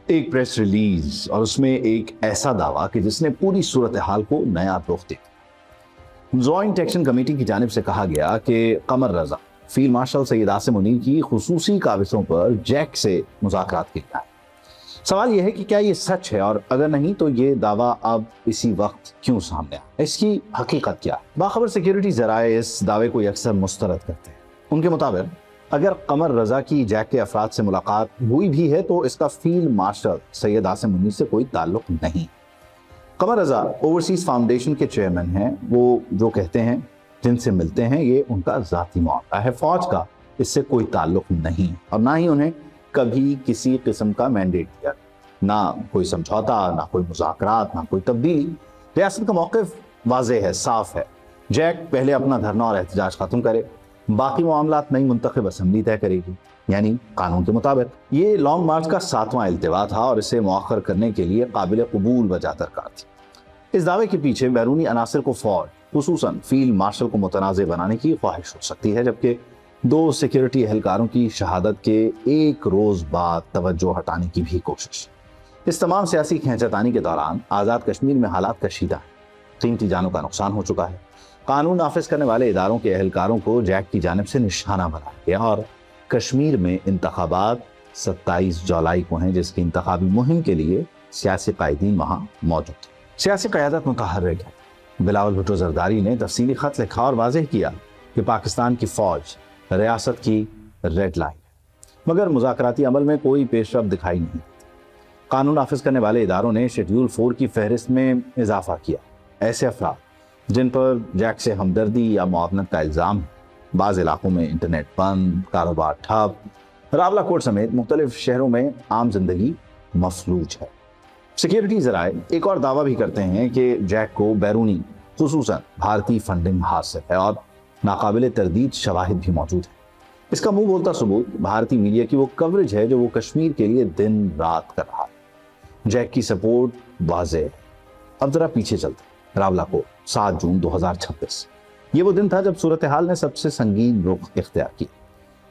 ایک press release اور اس میں ایک ایسا دعویٰ کہ جس نے پوری صورتحال کو نیا رخ دے دیا۔ جوائنٹ ایکشن کمیٹی کی جانب سے کہا گیا کہ قمر رضا فیلڈ مارشل سید عاصم منیر کی خصوصی کاوشوں پر جیک سے مذاکرات کے لیے آئے۔ سوال یہ ہے کہ کیا یہ سچ ہے، اور اگر نہیں تو یہ دعویٰ اب اسی وقت کیوں سامنے آیا؟ اس کی حقیقت کیا ہے؟ باخبر سیکیورٹی ذرائع اس دعوے کو اکثر مسترد کرتے ہیں۔ ان کے مطابق اگر قمر رضا کی جیک کے افراد سے ملاقات ہوئی بھی ہے تو اس کا فیلڈ مارشل سید عاصم منیر سے کوئی تعلق نہیں۔ قمر رضا اوورسیز فاؤنڈیشن کے چیئرمین ہیں۔ وہ جو کہتے ہیں، جن سے ملتے ہیں، یہ ان کا ذاتی معاملہ ہے۔ فوج کا اس سے کوئی تعلق نہیں، اور نہ ہی انہیں کبھی کسی قسم کا مینڈیٹ دیا، نہ کوئی سمجھوتا، نہ کوئی مذاکرات، نہ کوئی تبدیلی۔ ریاست کا موقف واضح ہے، صاف ہے۔ جیک پہلے اپنا دھرنا اور احتجاج ختم کرے، باقی معاملات نئی منتخب اسمبلی طے کرے گی، یعنی قانون کے مطابق۔ یہ لانگ مارچ کا 7واں التوا تھا اور اسے مؤخر کرنے کے لیے قابل قبول وجہ درکار تھی۔ اس دعوے کے پیچھے بیرونی عناصر کو فوج، خصوصاً فیلڈ مارشل کو متنازع بنانے کی خواہش ہو سکتی ہے، جبکہ 2 سیکیورٹی اہلکاروں کی شہادت کے ایک روز بعد توجہ ہٹانے کی بھی کوشش۔ اس تمام سیاسی کھینچتانی کے دوران آزاد کشمیر میں حالات کشیدہ ہیں۔ قیمتی جانوں کا نقصان ہو چکا ہے۔ قانون نافذ کرنے والے اداروں کے اہلکاروں کو جیک کی جانب سے نشانہ بنایا گیا، اور کشمیر میں انتخابات 27 جولائی کو ہیں، جس کی انتخابی مہم کے لیے سیاسی قائدین وہاں موجود تھے۔ سیاسی قیادت متحرک ہے۔ بلاول بھٹو زرداری نے تفصیلی خط لکھا اور واضح کیا کہ پاکستان کی فوج ریاست کی ریڈ لائن ہے، مگر مذاکراتی عمل میں کوئی پیش رفت دکھائی نہیں۔ قانون نافذ کرنے والے اداروں نے شیڈیول 4 کی فہرست میں اضافہ کیا۔ ایسے افراد جن پر جیک سے ہمدردی یا معاونت کا الزام ہے، بعض علاقوں میں انٹرنیٹ بند، کاروبار ٹھپ، راولہ کوٹ سمیت مختلف شہروں میں عام زندگی مفلوج ہے۔ سیکیورٹی ذرائع ایک اور دعویٰ بھی کرتے ہیں کہ جیک کو بیرونی، خصوصاً بھارتی فنڈنگ حاصل ہے، اور ناقابل تردید شواہد بھی موجود ہیں۔ اس کا منہ بولتا ثبوت بھارتی میڈیا کی وہ کوریج ہے جو وہ کشمیر کے لیے دن رات کر رہا ہے۔ جیک کی سپورٹ واضح ہے۔ اب ذرا پیچھے چلتے ہیں۔ راولہ کوٹ 7 جون 2026، یہ وہ دن تھا جب صورتحال نے سب سے سنگین رخ اختیار کیا۔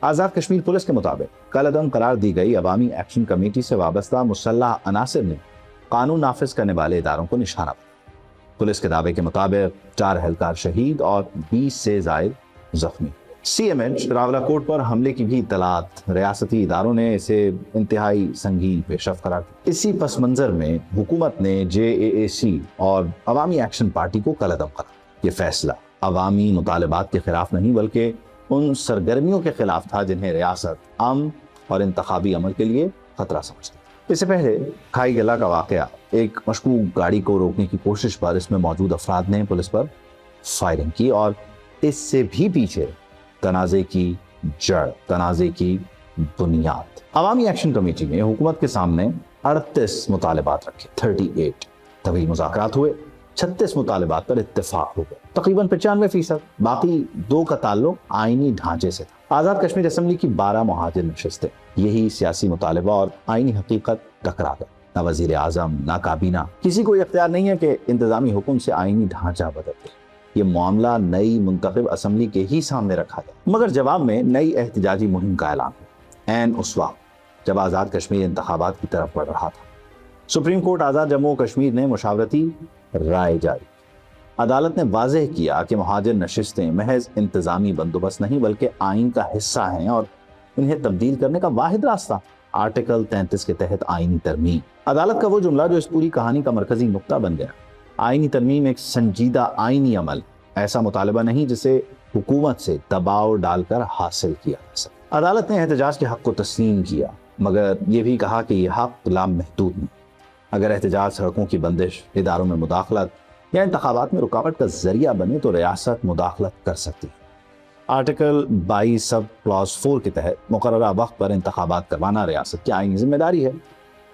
آزاد کشمیر پولیس کے مطابق کل عدم قرار دی گئی عوامی ایکشن کمیٹی سے وابستہ مسلح عناصر نے قانون نافذ کرنے والے اداروں کو نشانہ بنایا۔ پولیس کے دعوے کے مطابق 4 اہلکار شہید اور 20 سے زائد زخمی۔ سی ایم ایچ راولہ کوٹ پر حملے کی بھی اطلاعات، ریاستی اداروں نے اسے انتہائی سنگین پیش رفت قرار دیا۔ اسی پس منظر میں حکومت نے JAAC اور عوامی ایکشن پارٹی کو کالعدم قرار دیا۔ یہ فیصلہ عوامی مطالبات کے خلاف نہیں بلکہ ان سرگرمیوں کے خلاف تھا جنہیں ریاست امن اور انتخابی عمل کے لیے خطرہ سمجھتی۔ اس سے پہلے کھائی گلا کا واقعہ، ایک مشکوک گاڑی کو روکنے کی کوشش پر اس میں موجود افراد نے پولیس پر فائرنگ کی، اور اس سے بھی پیچھے تنازع کی جڑ، تنازع کی بنیاد۔ عوامی ایکشن کمیٹی نے حکومت کے سامنے 38 مطالبات رکھے، 38 طویل مذاکرات ہوئے، 36 مطالبات پر اتفاق ہو گئے، تقریباً 95%۔ باقی 2 کا تعلق آئینی ڈھانچے سے تھا۔ آزاد کشمیر اسمبلی کی 12 مہاجر نشستیں، یہی سیاسی مطالبہ اور آئینی حقیقت ٹکرا گئے۔ نہ وزیر اعظم، نہ کابینہ، کسی کو اختیار نہیں ہے کہ انتظامی حکم سے آئینی ڈھانچہ بدل دے۔ یہ معاملہ نئی منتخب اسمبلی کے ہی سامنے رکھا گیا، مگر جواب میں نئی احتجاجی مہم کا اعلان ہوا، عین اس وقت جب آزاد کشمیر انتخابات کی طرف بڑھ رہا تھا۔ سپریم کورٹ آزاد جموں و کشمیر نے مشاورتی رائے جاری کی۔ عدالت نے واضح کیا کہ مہاجر نشستیں محض انتظامی بندوبست نہیں بلکہ آئین کا حصہ ہیں، اور انہیں تبدیل کرنے کا واحد راستہ آرٹیکل 33 کے تحت آئینی ترمیم۔ عدالت کا وہ جملہ جو اس پوری کہانی کا مرکزی نقطہ بن گیا، آئینی ترمیم ایک سنجیدہ آئینی عمل، ایسا مطالبہ نہیں جسے حکومت سے دباؤ ڈال کر حاصل کیا جا سکے۔ عدالت نے احتجاج کے حق کو تسلیم کیا، مگر یہ بھی کہا کہ یہ حق لامحدود نہیں۔ اگر احتجاج، سڑکوں کی بندش، اداروں میں مداخلت یا انتخابات میں رکاوٹ کا ذریعہ بنے تو ریاست مداخلت کر سکتی ہے۔ آرٹیکل 22 سب کلاس 4 کے تحت مقررہ وقت پر انتخابات کروانا ریاست کی آئینی ذمہ داری ہے۔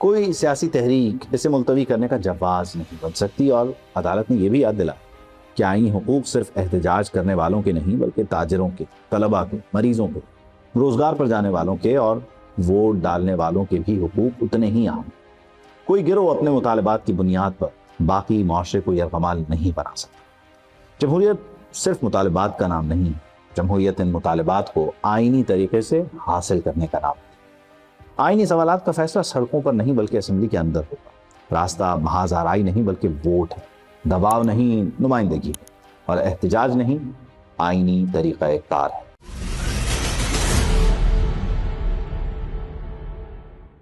کوئی سیاسی تحریک اسے ملتوی کرنے کا جواز نہیں بن سکتی، اور عدالت نے یہ بھی یاد دلایا کہ آئینی حقوق صرف احتجاج کرنے والوں کے نہیں بلکہ تاجروں کے، طلباء کے، مریضوں کے، روزگار پر جانے والوں کے اور ووٹ ڈالنے والوں کے بھی حقوق اتنے ہی اہم۔ کوئی گروہ اپنے مطالبات کی بنیاد پر باقی معاشرے کو یرغمال نہیں بنا سکتا۔ جمہوریت صرف مطالبات کا نام نہیں، جمہوریت ان مطالبات کو آئینی طریقے سے حاصل کرنے کا نام ہے۔ آئینی سوالات کا فیصلہ سڑکوں پر نہیں بلکہ اسمبلی کے اندر ہوگا۔ راستہ محض آرائی نہیں بلکہ ووٹ ہے، دباؤ نہیں نمائندگی ہے، اور احتجاج نہیں آئینی طریقہ کار ہے۔